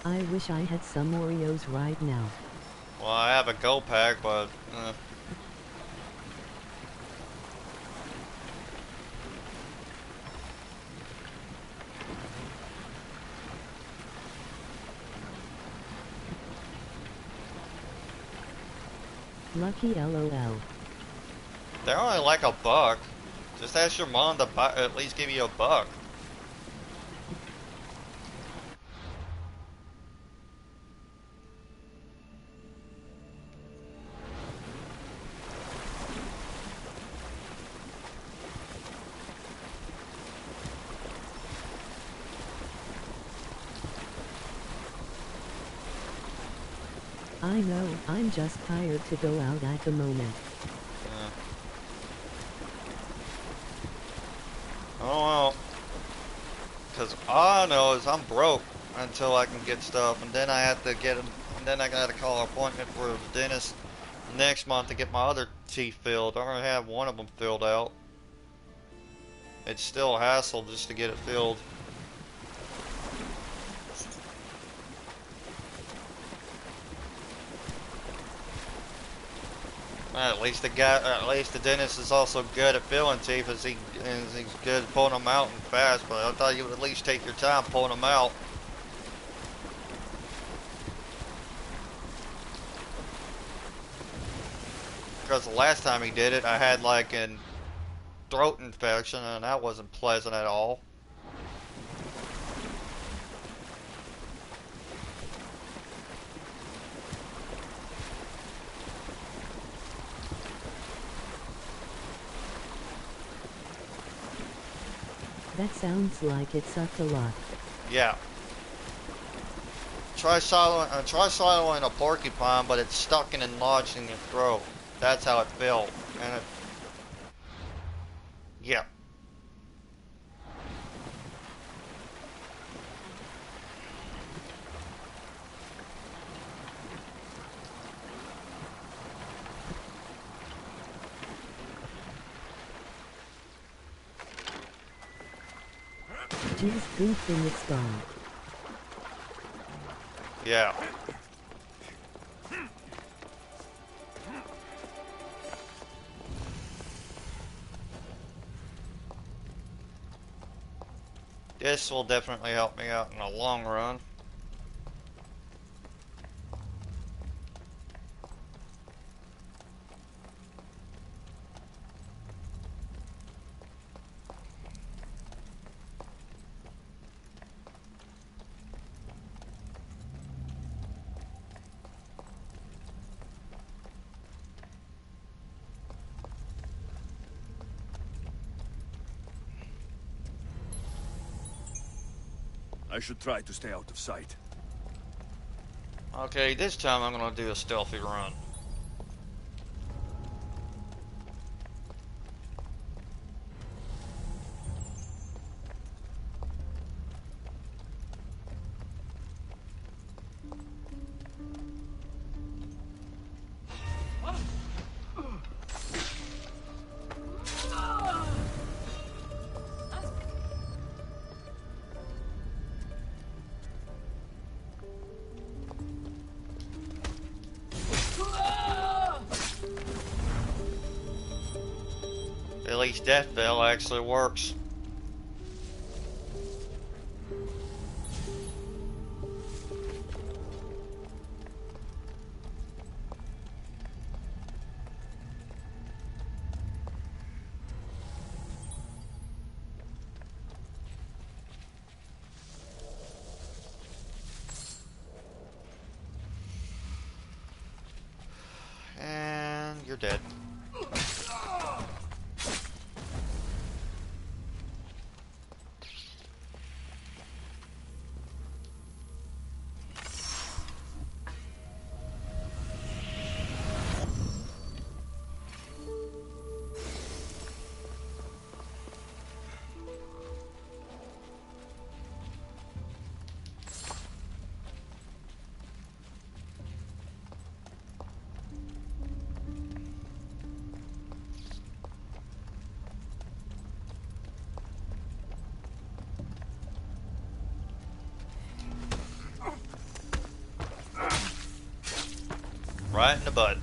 Speaker 2: I wish I had some Oreos right now.
Speaker 3: Well, I have a go pack, but
Speaker 2: Lucky LOL.
Speaker 3: they're only like $1. Just ask your mom to buy, at least give you $1.
Speaker 2: I know, I'm just tired to go out at the moment.
Speaker 3: Oh well. Because all I know is I'm broke until I can get stuff, and then I have to get them, and then I got to call an appointment for the dentist next month to get my other teeth filled. I already have one of them filled out. It's still a hassle just to get it filled. At least the dentist is also good at filling teeth, as he's good at pulling them out and fast. But I thought you would at least take your time pulling them out. Because the last time he did it, I had like an throat infection, and that wasn't pleasant at all.
Speaker 2: That sounds like it sucked a lot.
Speaker 3: Yeah. Try swallowing a porcupine, but it's stuck and lodged in your throat. That's how it felt. And it... Yeah.
Speaker 2: Just good thing it's gone.
Speaker 3: Yeah. This will definitely help me out in the long run.
Speaker 1: I should try to stay out of sight.
Speaker 3: Okay, this time I'm gonna do a stealthy run. At least Death Bell actually works. And you're dead. Right in the butt.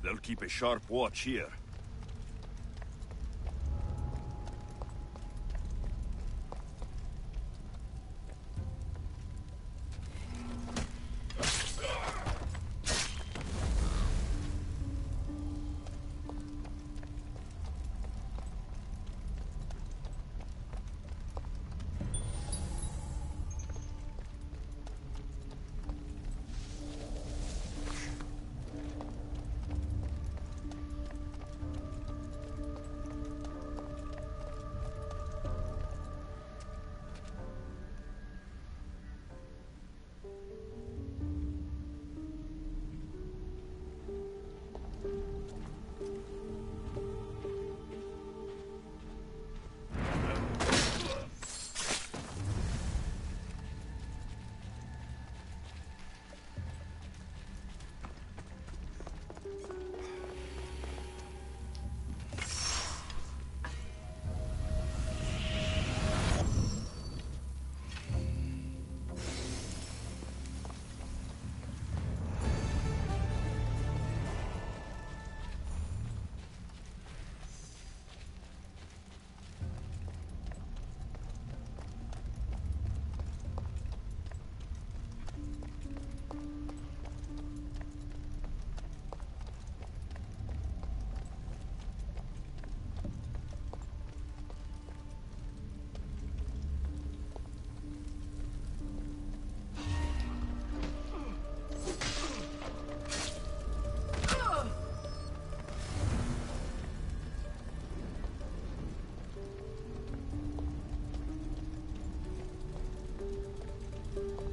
Speaker 1: They'll keep a sharp watch here.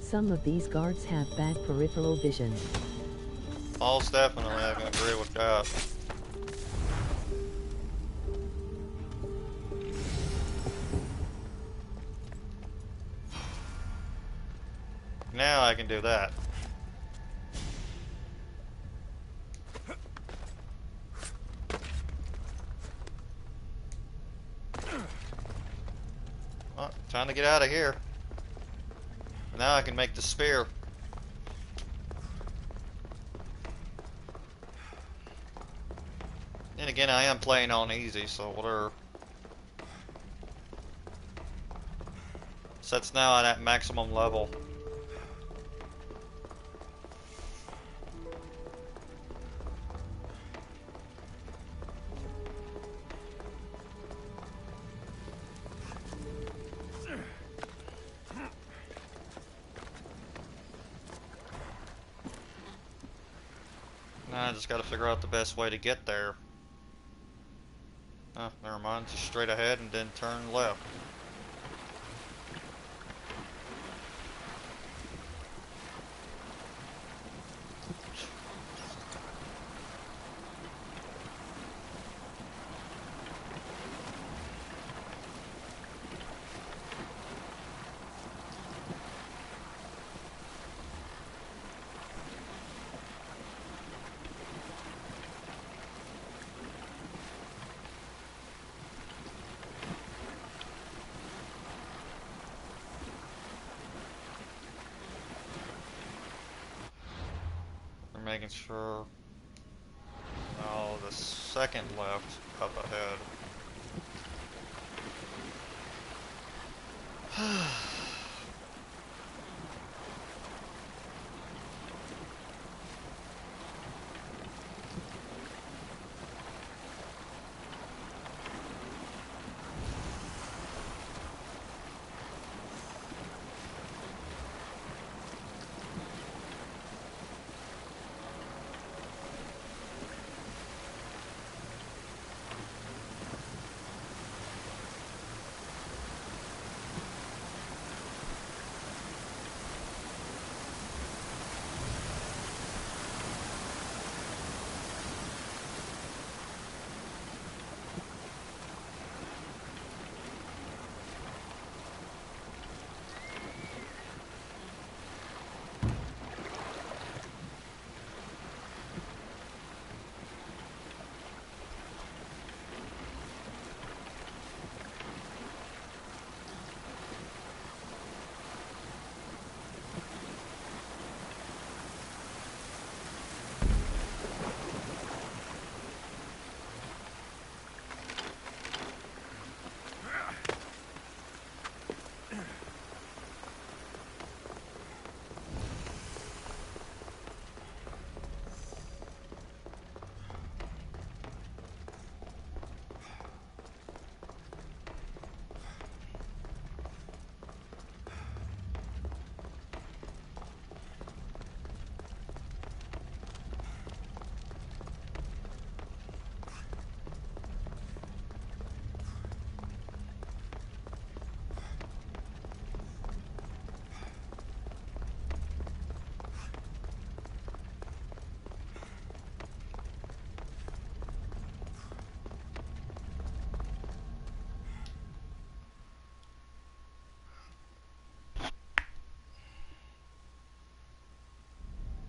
Speaker 2: Some of these guards have bad peripheral vision.
Speaker 3: Most definitely, I can agree with that. Now I can do that. Oh, time to get out of here. Now I can make the spear. And again, I am playing on easy, so whatever. So it's now at maximum level. Now I just gotta figure out the best way to get there. Oh, never mind, just straight ahead and then turn left. Making sure. Oh, the second left up ahead.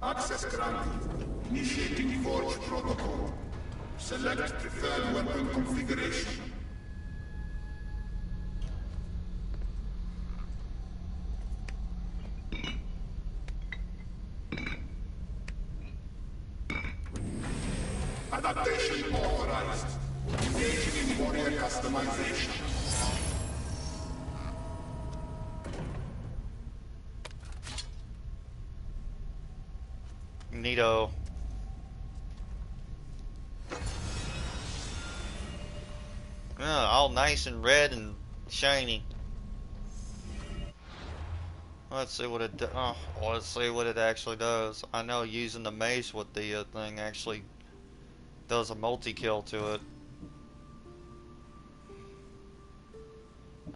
Speaker 11: Access granted. Initiating Forge protocol. Select preferred weapon configuration. Adaptation authorized. Engaging in warrior customization.
Speaker 3: Neato. Yeah, all nice and red and shiny. Let's see what it let's see what it actually does. I know using the mace with the thing actually does a multi-kill to it.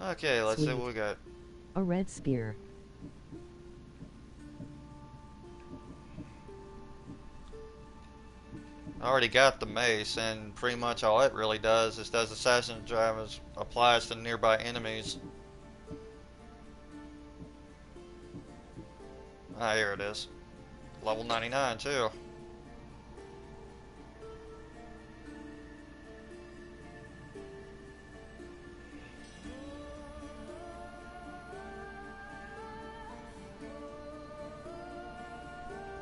Speaker 3: Okay, let's see what we got.
Speaker 2: A red spear.
Speaker 3: I already got the mace, and pretty much all it really does is does assassin damage, applies to nearby enemies. Ah, here it is. Level 99 too.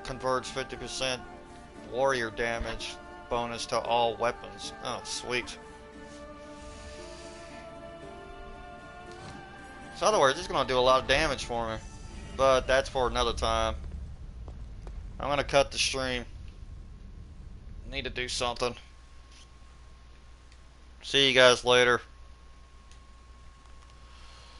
Speaker 3: Converts 50% warrior damage bonus to all weapons. Oh, sweet. So in other words, it's going to do a lot of damage for me. But that's for another time. I'm going to cut the stream. Need to do something. See you guys later.